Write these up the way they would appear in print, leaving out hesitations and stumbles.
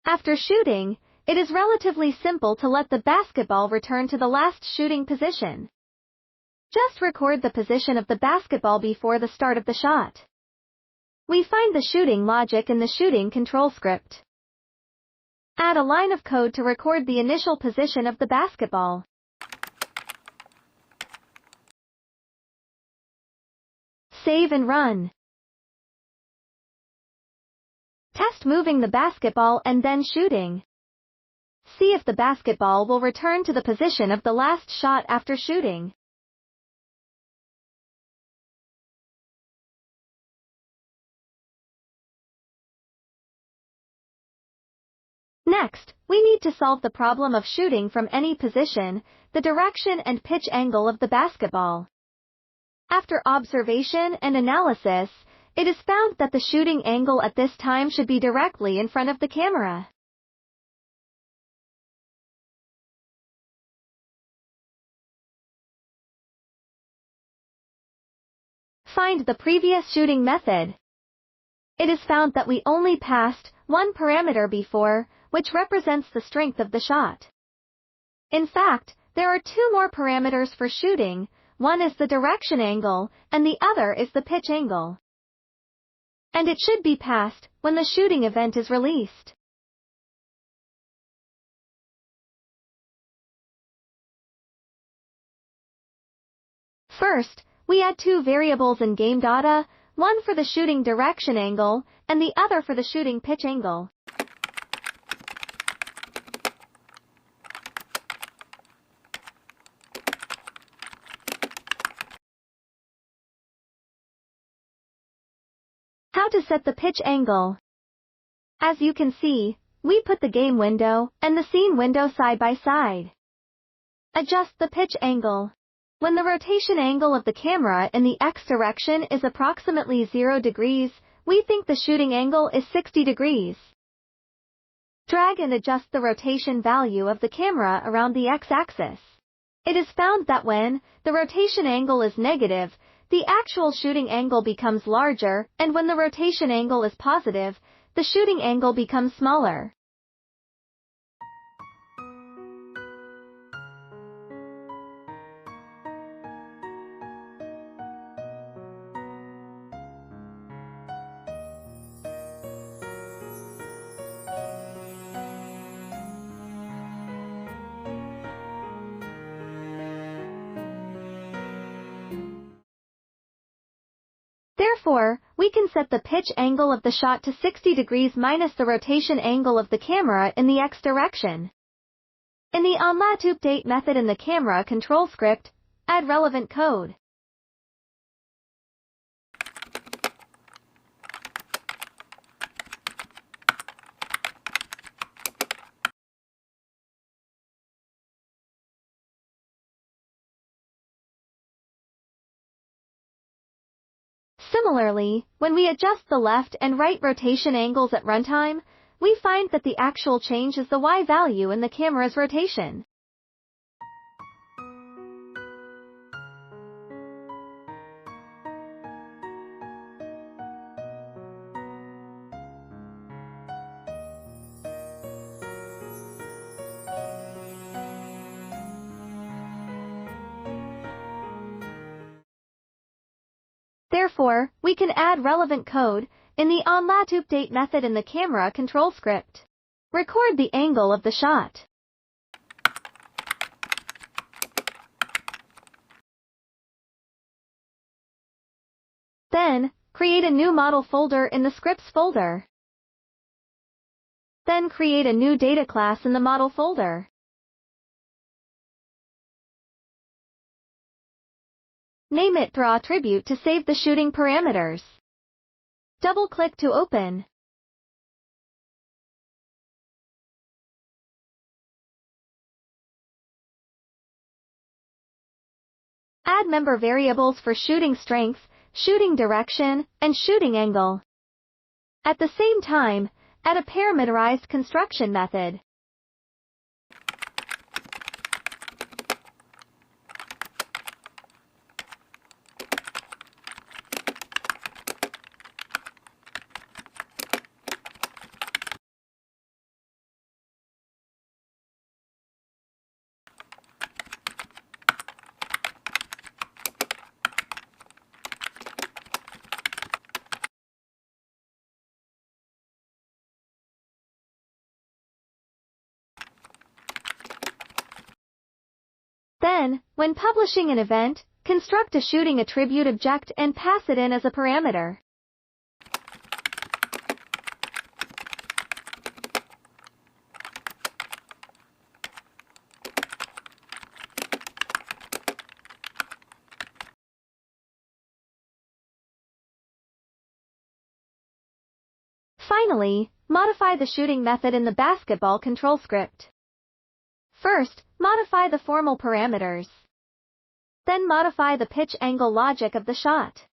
After shooting, it is relatively simple to let the basketball return to the last shooting position. Just record the position of the basketball before the start of the shot. We find the shooting logic in the shooting control script. Add a line of code to record the initial position of the basketball. Save and run. Test moving the basketball and then shooting. See if the basketball will return to the position of the last shot after shooting. Next, we need to solve the problem of shooting from any position, the direction and pitch angle of the basketball. After observation and analysis, it is found that the shooting angle at this time should be directly in front of the camera. Find the previous shooting method. It is found that we only passed one parameter before, which represents the strength of the shot. In fact, there are two more parameters for shooting, one is the direction angle, and the other is the pitch angle. And it should be passed when the shooting event is released. First, we add two variables in game data, one for the shooting direction angle, and the other for the shooting pitch angle. How to set the pitch angle? As you can see, we put the game window and the scene window side by side. Adjust the pitch angle. When the rotation angle of the camera in the X direction is approximately 0 degrees, we think the shooting angle is 60 degrees. Drag and adjust the rotation value of the camera around the X-axis. It is found that when the rotation angle is negative, the actual shooting angle becomes larger, and when the rotation angle is positive, the shooting angle becomes smaller. Therefore, we can set the pitch angle of the shot to 60 degrees minus the rotation angle of the camera in the X direction. In the onLatUpdate method in the camera control script, add relevant code. Similarly, when we adjust the left and right rotation angles at runtime, we find that the actual change is the Y value in the camera's rotation. Therefore, we can add relevant code in the onLatUpdate method in the camera control script. Record the angle of the shot. Then, create a new model folder in the scripts folder. Then create a new data class in the model folder. Name it Draw Attribute to save the shooting parameters. Double-click to open. Add member variables for shooting strength, shooting direction, and shooting angle. At the same time, add a parameterized construction method. Then, when publishing an event, construct a shooting attribute object and pass it in as a parameter. Finally, modify the shooting method in the basketball control script. First, modify the formal parameters. Then modify the pitch angle logic of the shot.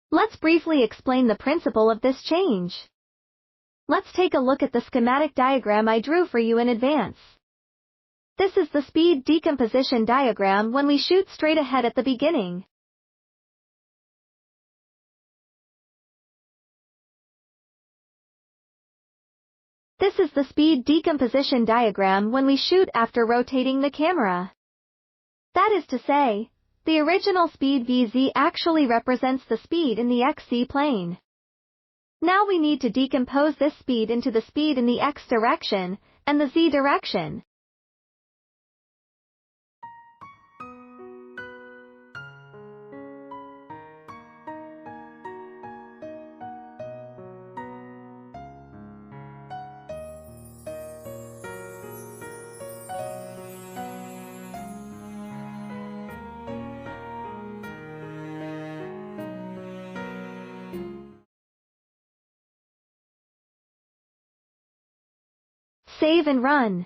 Let's briefly explain the principle of this change. Let's take a look at the schematic diagram I drew for you in advance. This is the speed decomposition diagram when we shoot straight ahead at the beginning. This is the speed decomposition diagram when we shoot after rotating the camera. That is to say, the original speed Vz actually represents the speed in the xc plane. Now we need to decompose this speed into the speed in the x direction and the z direction. Save and run.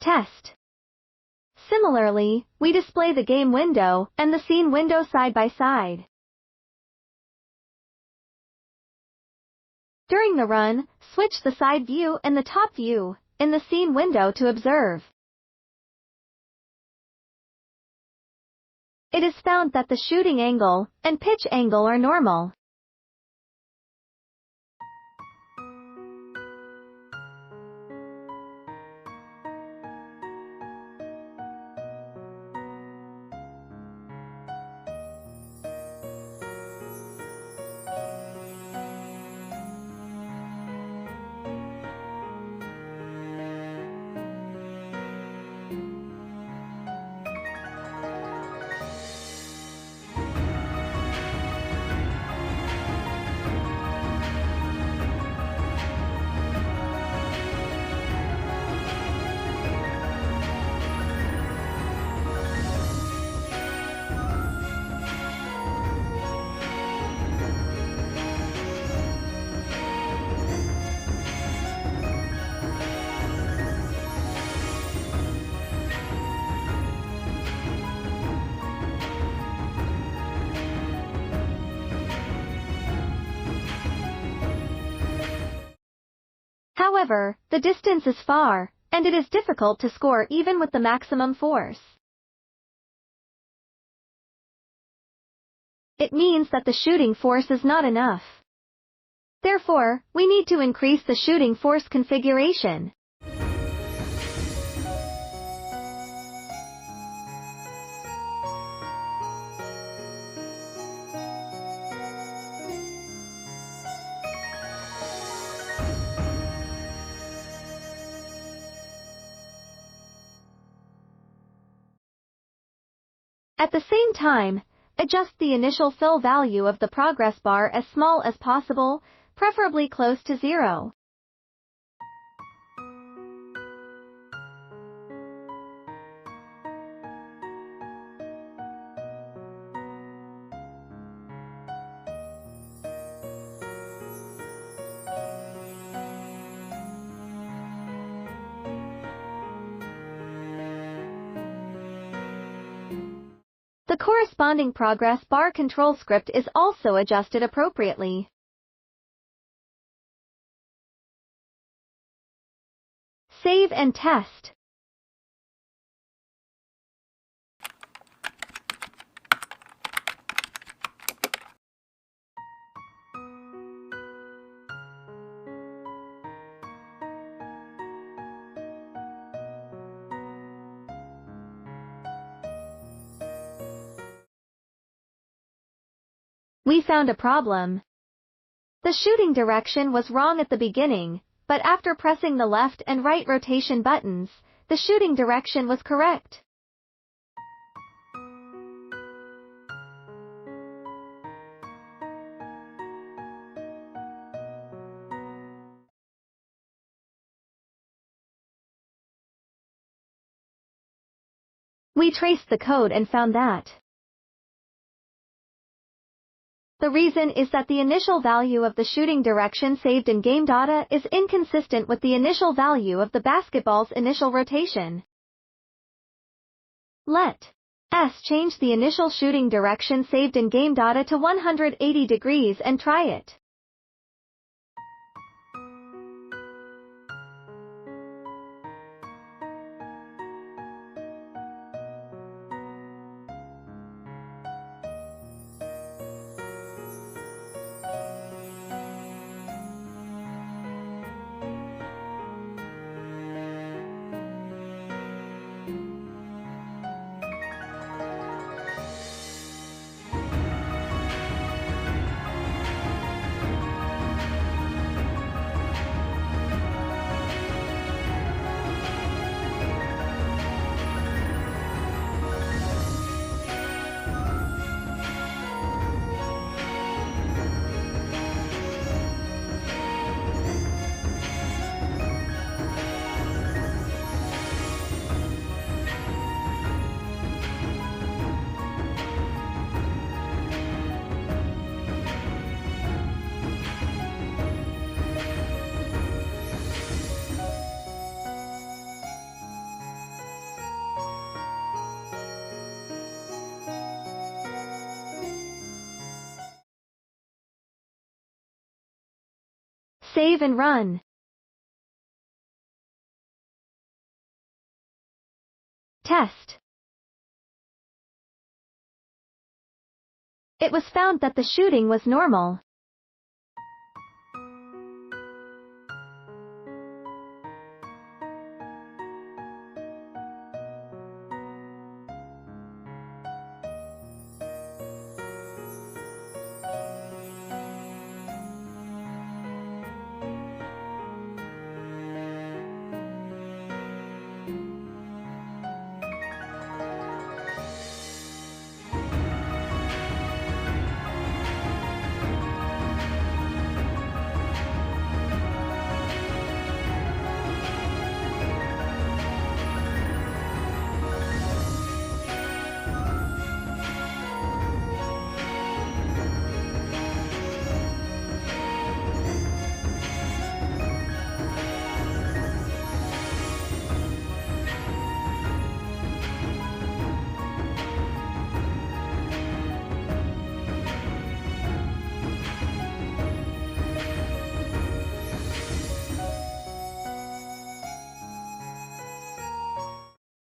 Test. Similarly, we display the game window and the scene window side by side. During the run, switch the side view and the top view in the scene window to observe. It is found that the shooting angle and pitch angle are normal. However, the distance is far, and it is difficult to score even with the maximum force. It means that the shooting force is not enough. Therefore, we need to increase the shooting force configuration. At the same time, adjust the initial fill value of the progress bar as small as possible, preferably close to 0. corresponding progress bar control script is also adjusted appropriately. Save and test. We found a problem. The shooting direction was wrong at the beginning, but after pressing the left and right rotation buttons, the shooting direction was correct. We traced the code and found that the reason is that the initial value of the shooting direction saved in game data is inconsistent with the initial value of the basketball's initial rotation. Let us change the initial shooting direction saved in game data to 180 degrees and try it. Save and run. Test. It was found that the shooting was normal.